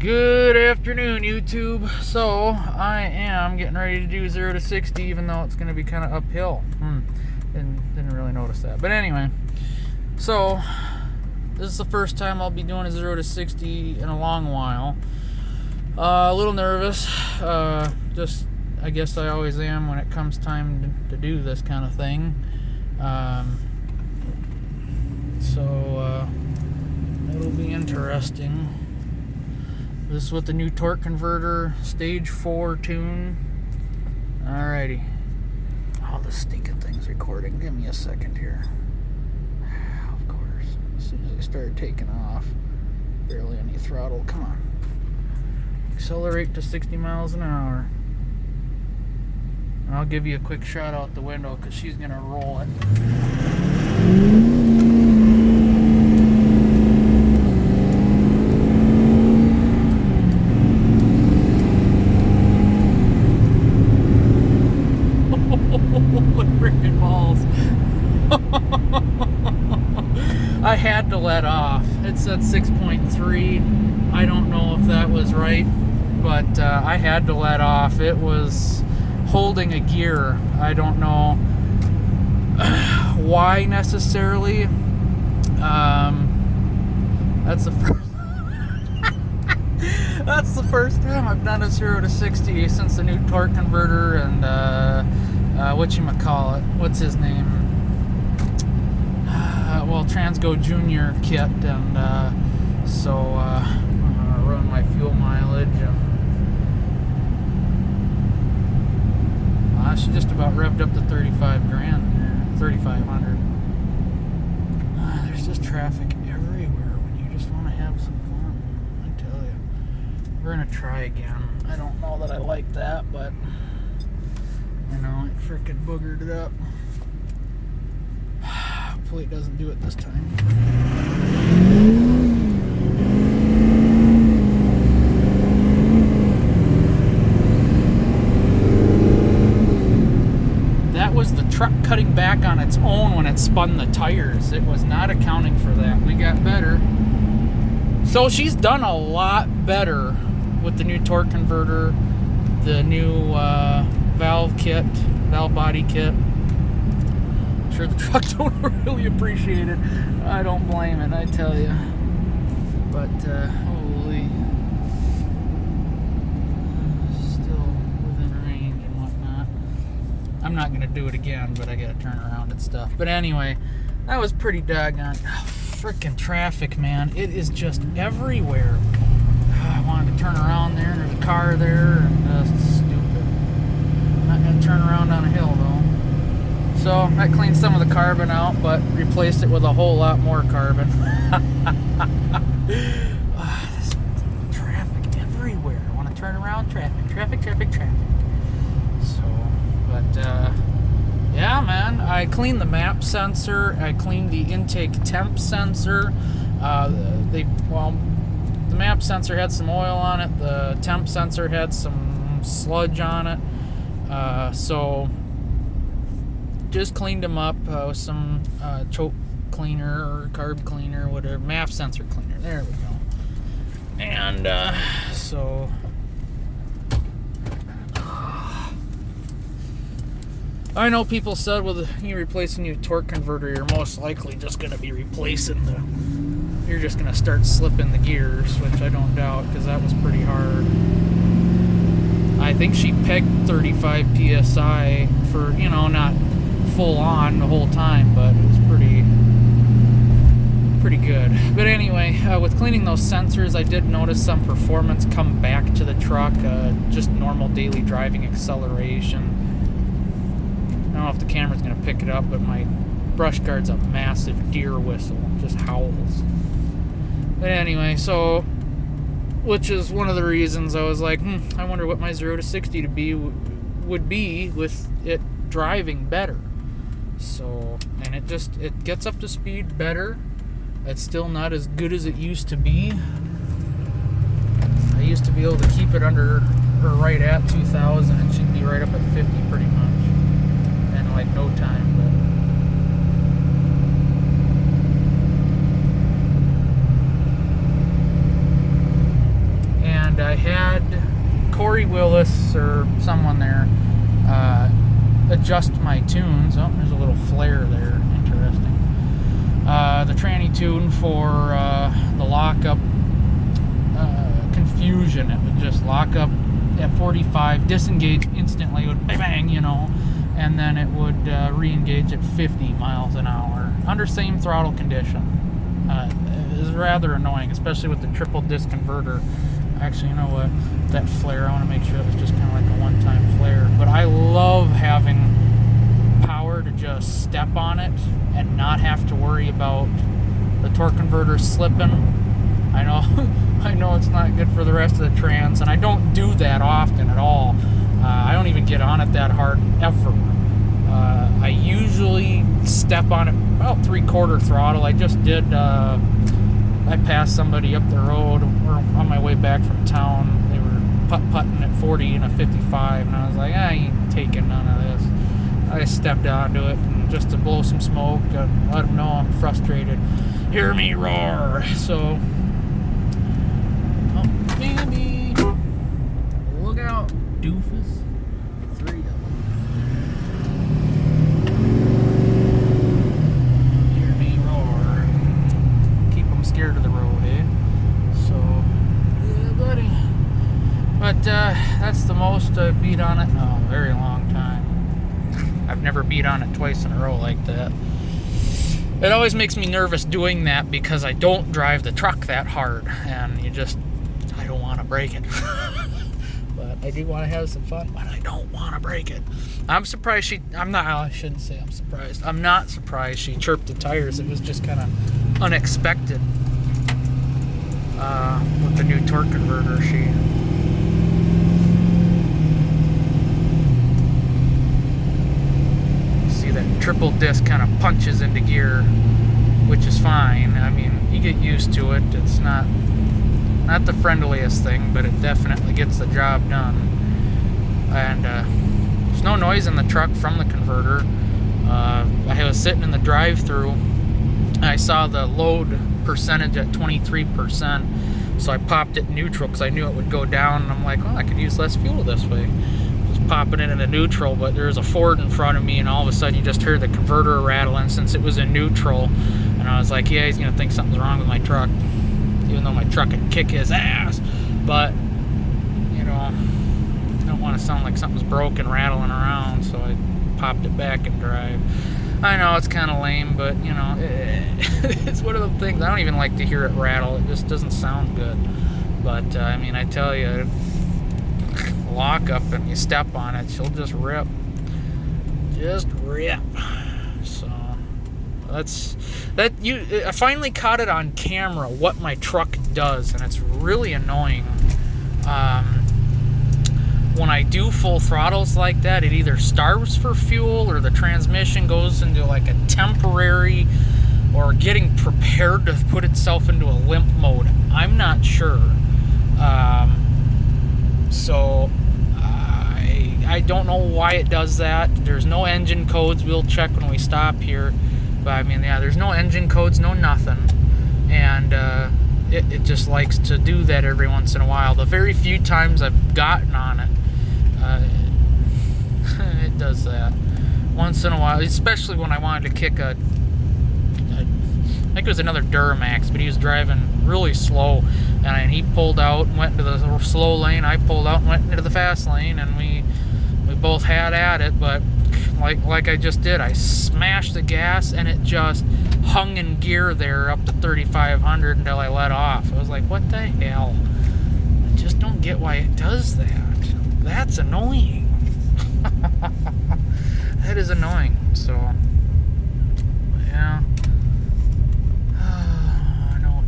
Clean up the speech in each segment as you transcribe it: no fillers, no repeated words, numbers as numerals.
Good afternoon, YouTube. So I am getting ready to do 0 to 60, even though it's going to be kind of uphill. Didn't really notice that, but anyway. So this is the first time I'll be doing a 0 to 60 in a long while. A little nervous. Just I guess I always am when it comes time to do this kind of thing. So it'll be interesting. This is with the new torque converter, stage 4 tune. Alrighty. Oh, this stinking thing's recording. Give me a second here. Of course. As soon as I started taking off, barely any throttle. Come on. Accelerate to 60 miles an hour. And I'll give you a quick shot out the window because she's going to roll it. I had to let off. It said 6.3. I don't know if that was right, but I had to let off. It was holding a gear. I don't know why necessarily. That's the first. That's the first time I've done a 0 to 60 since the new torque converter and whatchamacallit. What's his name? Transgo Junior kit, and so I'm gonna run my fuel mileage, and she just about revved up to 35 grand there, 3,500. There's just traffic everywhere when you just want to have some fun. I tell you, we're gonna try again. I don't know that I like that, but you know, it frickin' boogered it up. Hopefully it doesn't do it this time. That was the truck cutting back on its own when it spun the tires. It was not accounting for that. We got better. So she's done a lot better with the new torque converter, the new valve body kit. Sure, the truck don't really appreciate it. I don't blame it, I tell you. But holy, still within range and whatnot. I'm not gonna do it again, but I gotta turn around and stuff. But anyway, that was pretty doggone. Freaking traffic, man! It is just everywhere. I wanted to turn around there, and there's a car there, and stupid. Not gonna turn around on a hill though. So I cleaned some of the carbon out, but replaced it with a whole lot more carbon. This traffic everywhere. I want to turn around, traffic. So, but yeah, man. I cleaned the map sensor. I cleaned the intake temp sensor. The map sensor had some oil on it. The temp sensor had some sludge on it. So just cleaned them up with some choke cleaner or carb cleaner, whatever, MAF sensor cleaner. There we go. And so I know people said, well, you replacing your torque converter, you're most likely just going to be replacing you're just going to start slipping the gears, which I don't doubt, because that was pretty hard. I think she pegged 35 psi for, not full on the whole time, but it was pretty good. But anyway, with cleaning those sensors, I did notice some performance come back to the truck, just normal daily driving acceleration. I don't know if the camera's going to pick it up, but my brush guard's a massive deer whistle, just howls. But anyway, so, which is one of the reasons I was like, I wonder what my 0 to 60 would be with it driving better. So, and it gets up to speed better. It's still not as good as it used to be. I used to be able to keep it under, or right at 2,000, and she'd be right up at 50 pretty much. In like no time, but and I had Corey Willis or someone there adjust my tunes. Oh, there's a little flare there. Interesting. The tranny tune for the lockup confusion. It would just lock up at 45, disengage instantly, it would bang, bang, you know, and then it would re-engage at 50 miles an hour under same throttle condition. It is rather annoying, especially with the triple disc converter. Actually, you know what? That flare, I want to make sure it was just kind of like a one-time flare. But I love having power to just step on it and not have to worry about the torque converter slipping. I know, I know it's not good for the rest of the trans, and I don't do that often at all. I don't even get on it that hard ever. I usually step on it about 3/4 throttle. I just did. I passed somebody up the road or on my way back from town. They were putt-putting at 40 and a 55, and I was like, I ain't taking none of this. I stepped onto it and just to blow some smoke and let them know I'm frustrated. Hear me roar. So, oh, baby, look out, doofus. 3 of them. Hear me roar. Keep them scared of the road, eh? So, yeah, buddy. But that's the most I've beat on it in a very long time. I've never beat on it twice in a row like that. It always makes me nervous doing that because I don't drive the truck that hard, and I don't want to break it. But I do want to have some fun, but I don't want to break it. I shouldn't say I'm surprised. I'm not surprised she chirped the tires. It was just kind of unexpected with the new torque converter. That triple disc kind of punches into gear, which is fine. I mean, you get used to it. It's not the friendliest thing, but it definitely gets the job done. And there's no noise in the truck from the converter. I was sitting in the drive-thru. I saw the load percentage at 23%, so I popped it neutral because I knew it would go down, and I'm like, well, I could use less fuel this way. Popping it into neutral, but there's a Ford in front of me, and all of a sudden you just heard the converter rattling since it was in neutral, and I was like, yeah, he's gonna think something's wrong with my truck, even though my truck can kick his ass. But you know, I don't want to sound like something's broken rattling around, so I popped it back in drive. I know it's kind of lame, but you know, it's one of the things. I don't even like to hear it rattle. It just doesn't sound good. But I mean, I tell you, lock up and you step on it, she'll just rip. So I finally caught it on camera what my truck does, and it's really annoying. When I do full throttles like that, it either starves for fuel or the transmission goes into like a temporary or getting prepared to put itself into a limp mode. I'm not sure. So I don't know why it does that. There's no engine codes. We'll check when we stop here. But I mean, yeah, there's no engine codes, no nothing. And it just likes to do that every once in a while. The very few times I've gotten on it, it does that. Once in a while, especially when I wanted to kick I think it was another Duramax, but he was driving really slow, and he pulled out and went into the slow lane. I pulled out and went into the fast lane, and we both had at it. But like I just did, I smashed the gas, and it just hung in gear there up to 3,500 until I let off. I was like, what the hell? I just don't get why it does that. That's annoying. That is annoying. So yeah.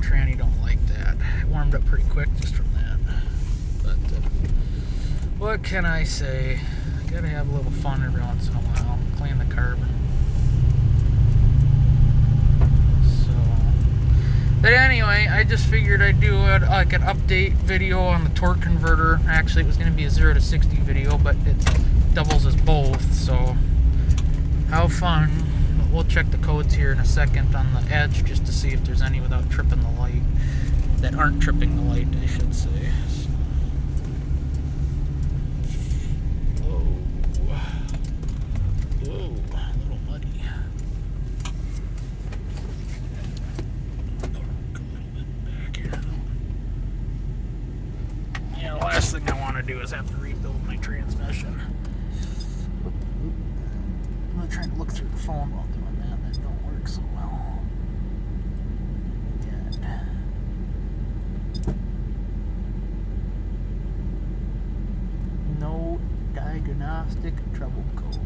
Tranny don't like that. It warmed up pretty quick just from that. But what can I say? Gotta have a little fun every once in a while. Clean the carbon. So, but anyway, I just figured I'd do like an update video on the torque converter. Actually, it was gonna be a 0 to 60 video, but it doubles as both. So, how fun. We'll check the codes here in a second on the edge just to see if there's any without tripping the light. That aren't tripping the light, I should say. So. last thing I want to do is have to rebuild my transmission. I'm gonna try to look through the phone while doing that. That don't work so well. Yet. No diagnostic trouble codes.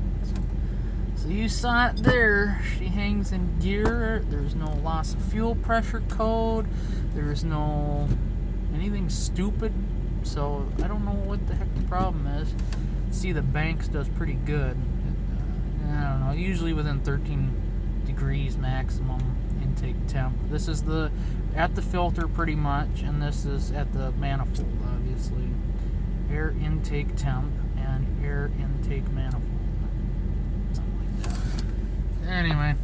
So you saw it there. She hangs in gear. There's no loss of fuel pressure code. There's no anything stupid. So I don't know what the heck the problem is. See, the Banks does pretty good. I don't know. Usually within 13 degrees maximum intake temp. This is at the filter pretty much, and this is at the manifold, obviously. Air intake temp and air intake manifold. Something like that. Anyway.